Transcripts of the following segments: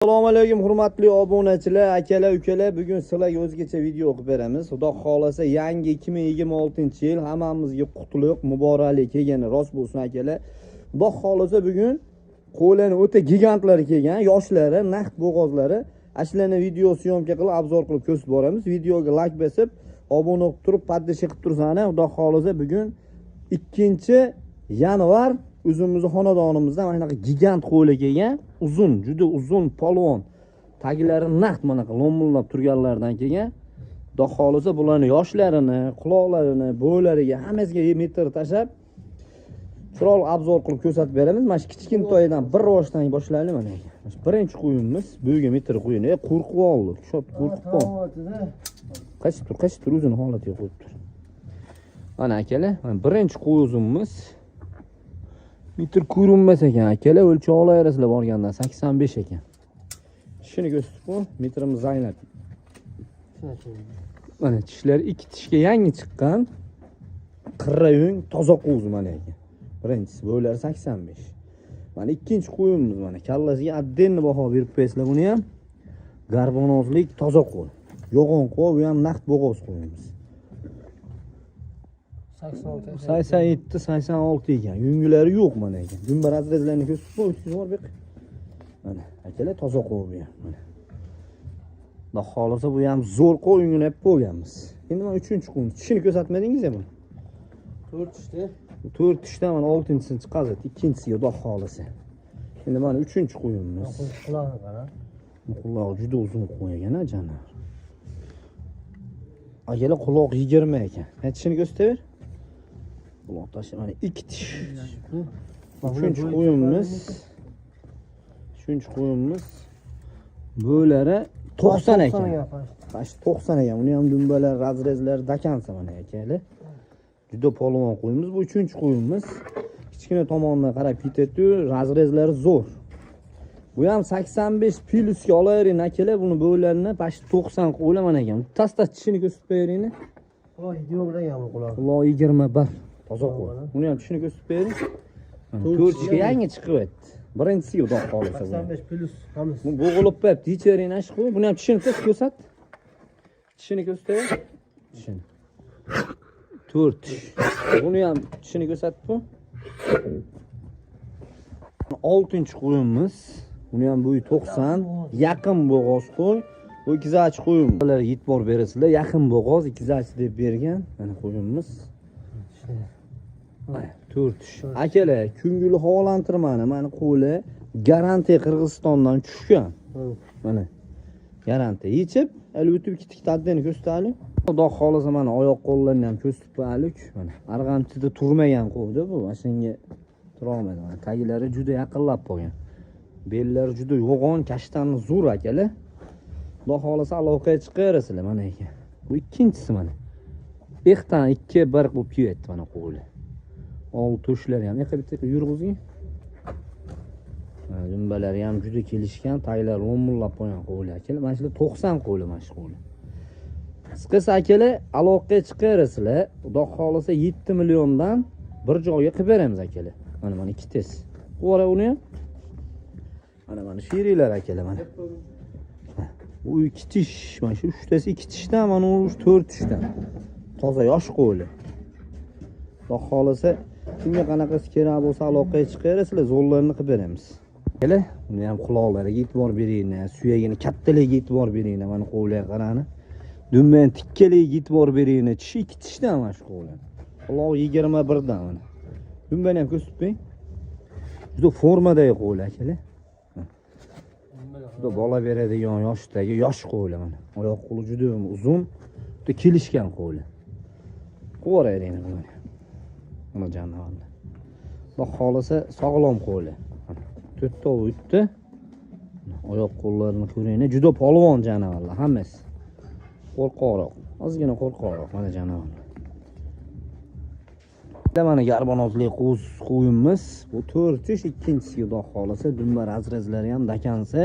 Assalomu alaykum hurmatli obunachilar, akalar, ukalar. Bugun sizlarga o'zgacha video qilib beramiz. Xudo xolasa yangi 2026-yil hammamizga qutlug', muboraklik kelgani rost bo'lsin akalar. Xudo xolasa bugun qo'lani o'ta gigantlari kelgan, yoshlari, naqd bo'g'ozlari. Ashlarni video syomka qilib, obzor qilib ko'rsatib boramiz. Videoga like bosib, obuna bo'lib turib, podpiska qilib tursangiz, xudo xolasa bugun 2-yanvar o'zimizning xonadonimizda mana shunaqa gigant qo'li kelgan, uzun, juda uzun polvon. Taglari naqd mana lo'millab turganlardan kelgan. Xudo xolasa bularni yoshlarini, quloqlarini, bo'ylariga hammasiga metr tashab chiroyli obzor qilib ko'rsatib beramiz. Mana shu kichkintoydan bir rivojdan boshlaylik mana. Mana shu birinchi qo'yinimiz, bo'yiga metr qo'yin. Qo'rqib oldi. Shop qo'rqib qoldi. Qaysi tur o'zini holatiga qo'yib tur. Mana akalar, mana birinchi qo'yuzimiz metr ko'rinmas ekan akalar, o'lchov olayapsizlar borgandan 85 ekan. Tishini ko'rsatib qo'y, metrimiz zaynab. Mana tishlari ikki tishga yangi chiqqan. Qirrayung, toza qo'z mana ekan. Birinchisi bo'ylari 85. Mana ikkinchi qo'yimiz mana kallasiga addenni baho berib qo'ysizlar buni ham. Garbonozlik, toza qo'y. Yo'g'on qo'y, bu ham naqd bo'g'oz qo'yimiz. 87-86 ekan. Yungilari yo'q mana ekan. Dumbar azrezlarni ko'rsatib qo'yibsiz bor bek. Mana akalar toza qo'y bu ham. Mana. Xudo xolasa bu ham zo'r qo'y yungini olib qo'yganmiz. Endi mana 3-qo'yni tishini ko'rsatmadingiz ya buni. 4 tishda. 4 tishdan mana 6-chisini chiqazdi, ikkinchisiga xudo xolasa. Endi mana 3-qo'yimiz. Quloqni qara. Quloq juda uzun qo'y ekan-a jana. Akalar quloq 20 ekan. Tishini ko'rsataver. Quloq tashi mana 2 tish. 3-qo'yimiz. 3-qo'yimiz. Bo'ylari 90 ekan. Bash 90 ekan. Uni ham dumbalar, razrezlar dakansa mana akalar. Juda polvon qo'yimiz. Bu 3-qo'yimiz. Kichkina tomonidan qarab ketadi, razrezlari zo'r. Bu ham 85 plusga olayring akalar, buni bo'ylarini bash 90 qo'ylar mana ekan. Tasta tishini ko'rsatib bering. Quloq 20 bilan ham quloq. Quloq 21. Toza qo'y. Buni ham tishini ko'rsatib bering. 4 tishga yangi chiqyapti. Birinchisiga xudo xolasa. 85 plus hammasi. Bu bo'g'ilib qo'yapti. Ichering ash qo'y. Buni ham tishini ko'rsat. Tishini ko'rsataver. Tishini. 4 tish. Buni ham tishini ko'rsatib qo'y. 6-qo'yimiz. Buni ham bo'yi 90, yaqin bo'g'oz qo'y. Bu 2 qo'yim. Ular e'tibor berasizlar, yaqin bo'g'oz 2 deb bergan. Mana qo'yimiz. 4 tish. Akalar, ko'ngil havolantirmani, mana qo'li garantiya Qirg'izistondan tushgan. Mana garantiya yechib, hali o'tib ketdik taddini ko'rsataylik. Xudo xolasa mana oyoq qo'llarni ham ko'rsatib qo'yaylik. Mana arg'amchida turmagan qo'ydi bu. Mashinaga tura olmaydi. Mana taglari juda yaqinlab qolgan. Bellari juda yo'g'on, kashtanni zo'r akalar. Xudo xolasa aloqaga chiqaverasizlar mana ekan. Bu ikkinchisi mana. Bextan 2-1 qilib kiyapti mana qo'li. Old to'shlari ham bitta yurg'izing. Mana dumbalari ham juda kelishgan, taglari lo'millab qo'ygan qo'li akalar. Mana shular 90 qo'li mana shu qo'li. Qisqasi akalar, aloqaga chiqaverasizlar. Xudo xolasa 7 milliondan bir joyga qilib beramiz akalar. Mana ikkitasi. Qo'ra uni ham. Mana shirilar akalar mana. Bu 2 tish, mana shu 3tasi 2 tishdan, mana u 4 tishdan. Toza yosh qo'li. Xudo xolasa kimga qanaqasi kerak bo'lsa aloqaga chiqaverasizlar, zo'rlarini qilib beramiz. Akalar, buni ham quloqlariga e'tibor bering, suyagini kattaligiga e'tibor bering, mana qo'llarga qarani. Dumban tikkaligiga e'tibor bering, tishi 2 tishdan mana shu qo'llar. Quloq 21 dan mana. Dumbani ham ko'rsatib bering. Juda formadagi qo'llar akalar. Juda bola beradigan yoshdagi yosh qo'ylar mana. Oyoq qo'li juda uzun, juda kelishgan qo'ylar. Qo'rayring mana. Mana janavorlar. Xudo xolasa sog'lom qo'ylar. 4 ta o'tdi. Oyoq qo'llarini ko'ring, juda polvon janavorlar hammasi. Qo'rqoqroq, ozgina qo'rqoqroq mana janavorlar. Mana garbonozli qo'yimiz. Bu 4 tish, ikkinchisiga xudo xolasa dumbar azrazlari ham dakansa.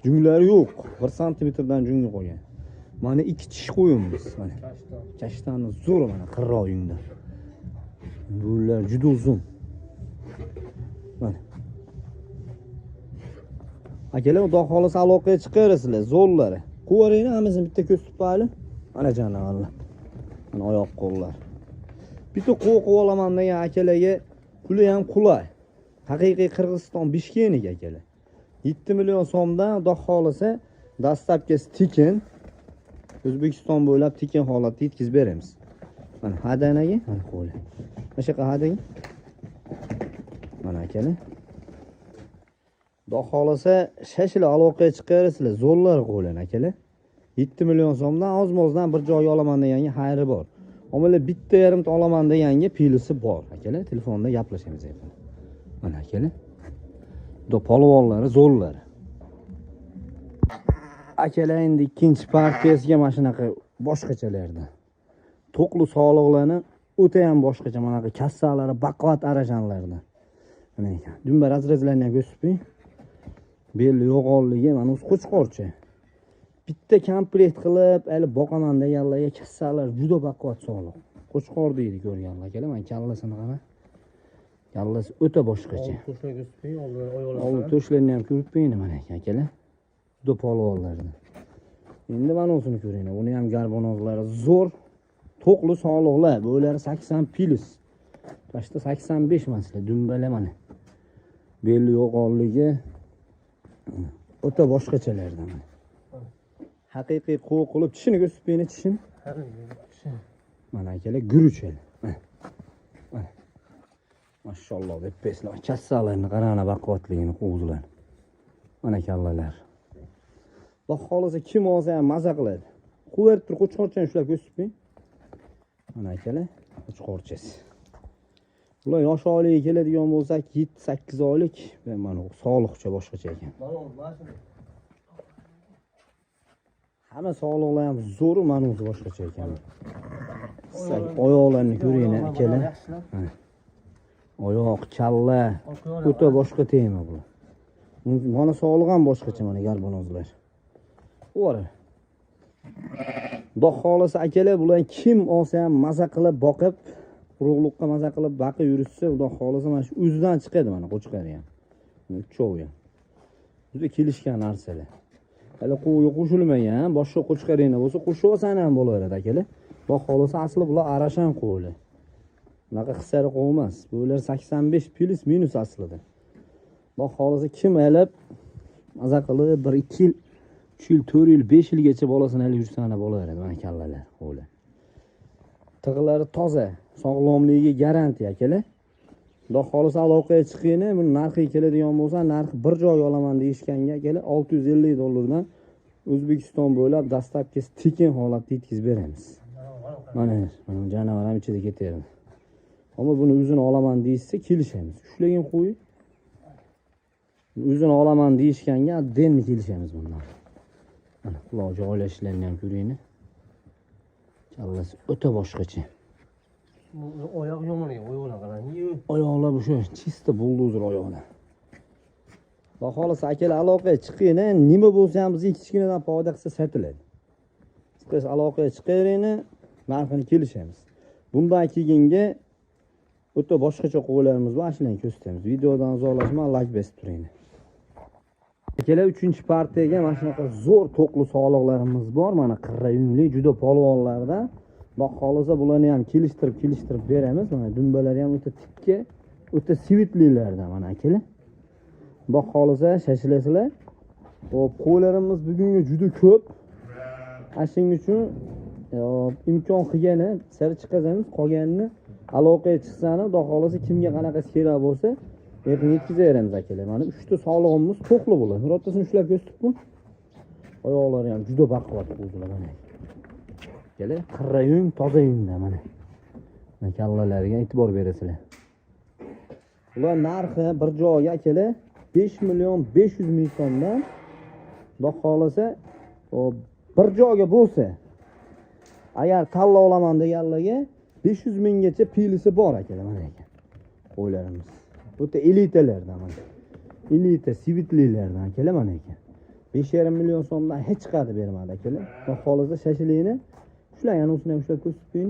Junglari yo'q. 1 santimetrdan jungi qo'ygan. Mana 2 tish qo'yimiz. Mana. Kashtanni zo'r mana qirroq yungda. Bular juda uzun. Mana. akalar xudo xolisa aloqaga chiqaverasizlar zo'rlari. Qo'yaringlar hammasini bitta ko'z tutmayli. Mana janavorlar. Mana oyoq qo'llar. Bitta qo'yib olaman degan akalarga puli ham qulay. Haqiqiy Qirg'iziston Bishkek akalar. 7 million so'mdan xudo xolisa dastlabkisi tekin O'zbekiston bo'ylab tekin holatda yetkazib beramiz. Mana hadanaga, mana qo'li. Mana shu hadaga. Mana akalar. Xudo xolisa shashila aloqaga chiqarsizlar, zo'rlar qo'ylan akalar. 7 million so'mdan ozmozdan bir joyga olaman deganga xayri bor. Ommalar bitta yarimta olaman deganga pilisi bor akalar. Telefonda gaplashamiz endi. Mana akalar. Xudo polvonlari zo'rlar. Akalar endi ikkinchi partiyasiga mana shunaqa boshqachalardan. To'qli sog'liqlarni o'ta ham boshqacha mana bu kassalari baquvvat arajanlardan. Mana ekan. Dumba razrezlarni ham ko'rsatib. Belli yo'g'onligi mana o'z qo'chqorchi. Bitta komplekt qilib, hali boqaman deganlarga kassalar juda baquvvat sog'liq. Qo'chqor deydi ko'rganlar akalar. Men kallasini qara. Kallasi o'ta boshqacha. Old to'shlarni ham ko'rib qo'ying mana akalar. Juda polvonlardan. Endi mana o'zini ko'ringlar. Uni ham garbonozlari zo'r. To'qli sog'liqlar, bo'lari 80 pilis. Boshda 85 masala dumbalar mana. Belli yo'g'onligi o'ta boshqachalardan. Haqiqiy qo'y qilib tishini ko'rsatib bering, tishini. Mana akalar guruchel. Mana. Mashalloh deb peslar. Kassalarni qarana baquvvatligini qo'zlar. Mana kallalar. Xudo xolisa kim olsa ham maza qiladi. Qo'yib turib qo'chqorchani shular ko'rsatib bering. Mana akalar, qo'chqorchasi. Ular yosh oilaga keladigan bo'lsak 7-8 oylik va mana sog'liqcha boshqacha ekan. Hamma sog'liqlar ham zo'r, mana o'zi boshqacha ekan. Oyoqlarni ko'ringlar akalar. Oyoq, kalla o'ta boshqa tema bu. Mana sog'liq ham boshqacha mana garbonozlar. O'ra. Xudo xolisa akalar bular kim olsa ham maza qilib boqib, urug'liqqa maza qilib baqib yurishsa, xudo xolisa mana shu o'zidan chiqadi mana qo'chqari ham. Uchovi ham. Juda kelishgan narsalar. Hali qo'yga qo'shilmagan, boshqa qo'chqaringlar bo'lsa qo'shib olsan ham bo'laveradi akalar. Xudo xolisa asli bular arashan qo'ylar. Bunaqa qisari qo'ymas. Bular 85 pilis minus aslida. Xudo xolisa kim alib maza qilib 1-2 yil 3 yil, 4 yil, 5 yilgacha bolasini olib yursa ana bo'laveradi mana kallalar, qo'ylar. Tig'lari toza, sog'lomligiga garantiya akalar. Xudo xolisa aloqaga chiqinglar, buni narxiga keladigan bo'lsa, narxi bir joyga olaman deyishganga akalar $650 O'zbekiston bo'ylab dastlabkisi tekin holatda yetkazib beramiz. Mana janavar ham ichida ketaveradi. Ammo buni o'zini olaman deysa, kelishamiz. Ushlagan qo'y. O'zini olaman deyishganga denni kelishamiz bundan. Mana quloq joylashishlarni ham ko'ringlar. Kallasi o'ta boshqacha. Oyoq yomoniga oyoqlar qarang. Oyoqlar bu shu chista buldozer oyoqlar. Xudo xolisa akalar aloqaga chiqinglar, nima bo'lsa ham bizga kichkinadan foyda qilsa sotiladi. Siz aloqaga chiqaveringlar, narxini kelishamiz. Bundan keyingi o'ta boshqacha qo'ylarimiz bor, ashlarni ko'rsatamiz. Videodan uzoqlashmay like bosib turinglar. Akalar 3-partiyaga mana shunaqa zo'r to'qli sog'liqlarimiz bor. Mana qirra-yungli juda polvonlardan. Xudo xolisa bularni ham kelishtirib beramiz. Mana dumbalari ham o'ta tikka, o'ta sivitlilardan mana akalar. Xudo xolisa shashilasizlar. Hop, qo'ylarimiz bugunga juda ko'p. Shuning uchun imkon qilgani sari chiqazamiz, qolganini aloqaga chiqsani, xudo xolisa kimga qanaqasi kerak bo'lsa, erkin yetkazaveramiz akalar. Mana 3 ta sog'lig'imiz to'qli bo'ladi. Birortasini ushlab ko'rsatibmi? Oyoqlari ham juda baquvvat bo'ldilar mana. Akalar, qirra-yung, toza yungda mana. Mana kallalariga e'tibor berasizlar. Ular narxi bir joyga akalar 5.500.000 so'mdan xudo xolisa bir joyga bo'lsa, agar tanlab olaman deganlarga 500.000 gacha pilisi bor akalar mana ekan. Qo'ylarimiz. O'ta elitalardan mana. Elita sivitlilardan akalar mana ekan. 5.5 million so'mdan hech chiqadi bermadi akalar. Xudo xolisa shashilingni. Shular yana o'sini ham ushlab ko'rsatib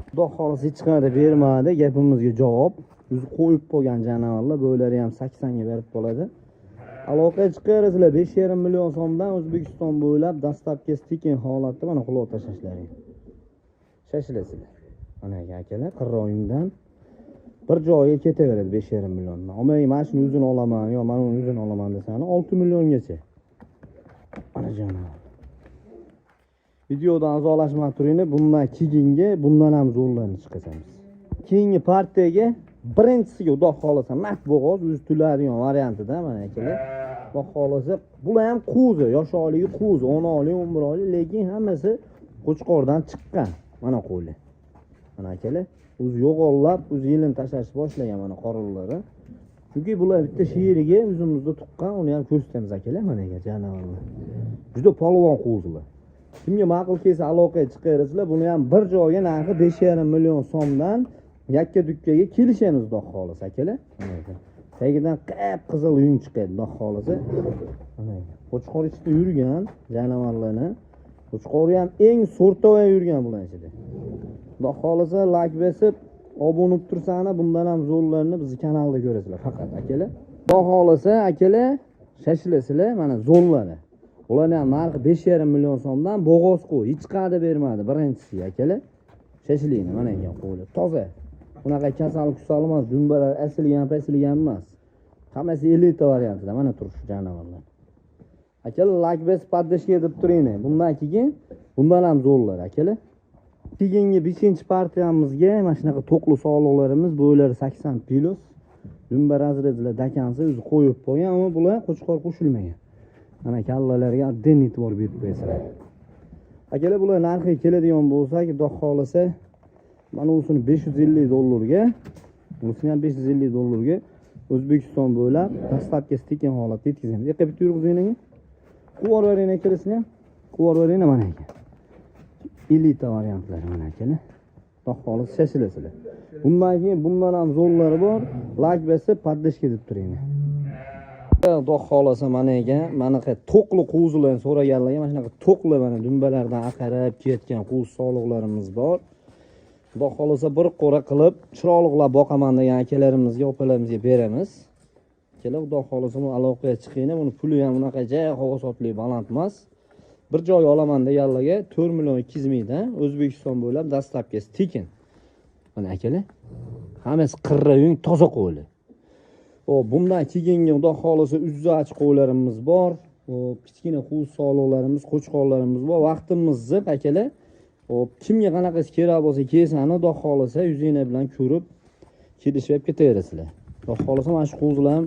Xudo xolisa hech chiqadi bermadi, gapimizga javob. o'zi qo'yib qo'ygan janavorlar, bo'lari ham 80 ga berib bo'ladi. Aloqaga chiqarsizlar 5,5 million so'mdan O'zbekiston bo'ylab dastlabki tekin holatda mana quloq tashlashlaring. Shashilasizlar. Mana akalar qirroyingdan bir joyga ketaveradi 5,5 milliondan. Omay mana shuni o'zini olaman, yo men uni o'zini olaman desani 6 milliongacha. Ana janob. Videodan azolashmay turinglar, bundan keyingi bundan ham zo'rlarni chiqazamiz. Keyingi partiyaga birinchisiga xudo xolasa naq bo'g'oz o'zi tuladigan variantida mana akalar. Xudo xolasa bular ham qo'zi, yosholigi qo'zi, 10 oylik, 11 oylik, lekin hammasi qo'chqordan chiqqan. Mana qo'ylar. Mana akalar, o'zi yo'g'ollab, o'zi yilini tashlashni boshlagan mana qorinlari. Chunki bular bitta sheriga o'zimizda tuqqan, uni ham ko'rsatamiz akalar, mana janavorlar. Juda polvon qo'zilar. Kimga ma'qul kelsa aloqaga chiqarsizlar, buni ham bir joyga narxi 5,5 million so'mdan yakka dukkaga kelishamiz xudo xolasa akalar. Tagidan qip-qizil yung chiqadi xudo xolasa. Qo'chqor ichida yurgan janavorlarni, qo'chqor ham eng so'rtova yurgan bular ichida. Xudo xolasa like bosib, obuna bo'lib tursanglar, bundan ham zo'rlarni biz kanalda ko'rasizlar faqat akalar. Xudo xolasa akalar, shashilasizlar, mana zo'rlari. Ularning ham narxi 5,5 million so'mdan bo'g'oz qo'y, hech qada bermadi birinchisi akalar. Shashilinglar mana ekan qo'ylar. Toza. Bunaqa kasal emas, dumbalar asilgan emas. Hammasi elita variantida mana turibdi janavorlar. Akalar like bosib poddeshga deb turinglar. Bundan keyin bundan ham zo'rlar akalar. Keyingi 5-partiyamizga mana shunaqa to'qli sog'liqlarimiz bo'ylari 80 kilo. Dumba razredlar dakansa o'zi qo'yib qo'ygan, ammo bular qo'chqor qo'shilmagan. Mana kallalarga adden e'tibor berib qo'yasizlar. Akalar bular narxiga keladigan bo'lsak, xudo xolasa mana usini $550 ga, bunisi ham $550 ga O'zbekiston bo'ylab dastlabki tekin holatda yetkazamiz. Yiqib bitta yurg'izinglar. Quvorvaring akalasini ham. Quvorvaring mana ekan. Elita variantlari mana akalar. Xudo xolasa shashilasizlar. Bundan keyin bundan ham zo'rlari bor. Like bosib poddeshga deb turinglar. Xudo xolasa mana ekan, mana to'qli qo'zilarni so'raganlarga mana shunaqa to'qli mana dumbalardan aqarib ketgan qo'z sog'liqlarimiz bor. Xudo xolasa bir qo'ra qilib chiroqlab boqaman degan akalarimizga, opalarimizga beramiz. Akalar, xudo xolasa bu aloqaga chiqinglar, buni puli ham unaqa jay qog'ozotli baland emas. Bir joy olaman deganlarga 4,2 mingdan O'zbekiston bo'ylab dastlabki tekin. Mana akalar, hammasi qirra yung toza qo'ylar. Bundan keyingi xudo xolasa uzzachi qo'ylarimiz bor. Kichkina qo'z sog'liqlarimiz, qo'chqorlarimiz bor. Vaqtimiz ziq akalar. Kimga qanaqasi kerak bo'lsa kelsani, xudo xolasa yuzinglar bilan ko'rib kelishib ketaverasizlar. Xudo xolasa mana shu qo'zlar ham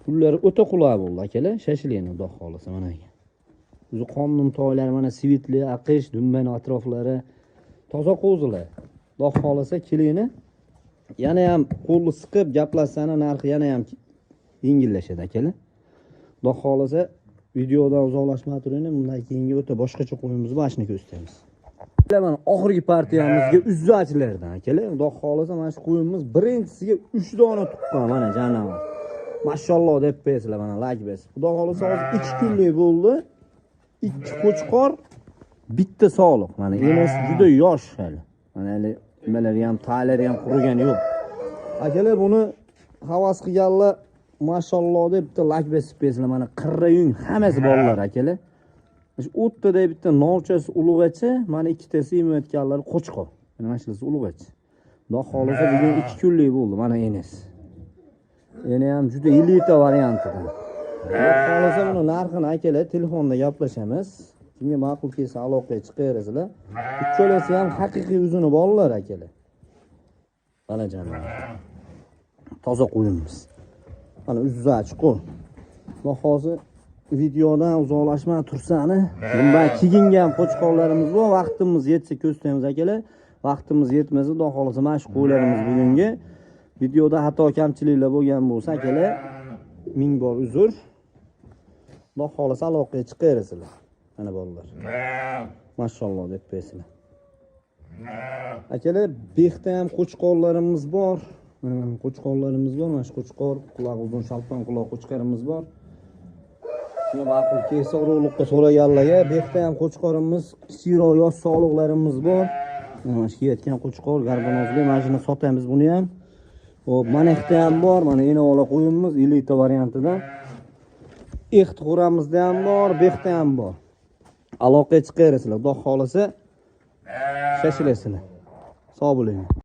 pullari o'ta qulay bo'ldi akalar. Shashilinglar xudo xolasa mana ekan. O'zi qonun toylari mana svitli, aqish, dumbani atroflari toza qo'zlar. Xudo xolasa kelinglar. Yana ham qo'lni siqib gaplashsani narxi yana ham yengillashadi akalar. Xudo xolasa videodan uzoqlashmay turinglar. Bundan keyingi o'ta boshqacha qo'yimiz bor, shuni ko'rsatamiz. Mana oxirgi partiyamizga uzzachilardan akalar. Xudo xolasa mana shu qo'yimiz birinchisiga 3 dona tuqqan mana janavor. Mashalloh deb qo'yasizlar mana like bosib. Xudo xolasa hozir 2 kunlik bo'ldi. 2 qo'chqor, bitta sog'liq. Mana enasi juda yosh hali. Mana nimalari ham, talari ham qurigani yo'q. Akalar, buni havas qilganlar mashalloh deb bitta like bosib qo'yasizlar. Mana qirrayung hammasi bolalar akalar. Shu o'rtada bitta novchasi ulug'acha, mana ikkitasi emayotganlar qo'chqor. Mana shunisi ulug'acha. Xudo xolasa bugun 2 kunlik bo'ldi mana enasi. Yana ham juda elita variantida. Xudo xolasa buni narxini akalar telefonda gaplashamiz. Kimga ma'qul kelsa aloqaga chiqaverasizlar. Uchalasi ham haqiqiy o'zini bolalar akalar. Mana janob. Toza qo'yimiz. Mana uzzachi qo'y. Xudo xolasa videodan uzoqlashmay tursani, bundan keyingi ham qo'chqorlarimiz bor. Vaqtimiz yetsa ko'rsatamiz akalar. Vaqtimiz yetmasa, xudo xolasa mana shu qo'ylarimiz bugungi videoda xato kamchiliklar bo'lgan bo'lsa akalar, ming bor uzr. Xudo xolasa aloqaga chiqaverasizlar. Mana bolalar. Mashalloh deb qo'yasizlar. Akalar, bexda ham qo'chqorlarimiz bor. Mana qo'chqorlarimiz bor. Mana shu qo'chqor, quloq uzun, shalpon quloq qo'chqorimiz bor. Shuni ma'qul kelsa urug'liqqa so'raganlarga, bexda ham qo'chqorimiz, kichikroq yosh sog'liqlarimiz bor. Mana shu ketgan qo'chqor, garbanozli, mana shuni sotamiz buni ham. Hop, mana yerda ham bor, mana enola qo'yimiz elita variantidan. Ext quramizda ham bor, bu yerda ham bor. Aloqaga chiqaverasizlar, xudo xolisa shashilasizlar. Sog' bo'ling.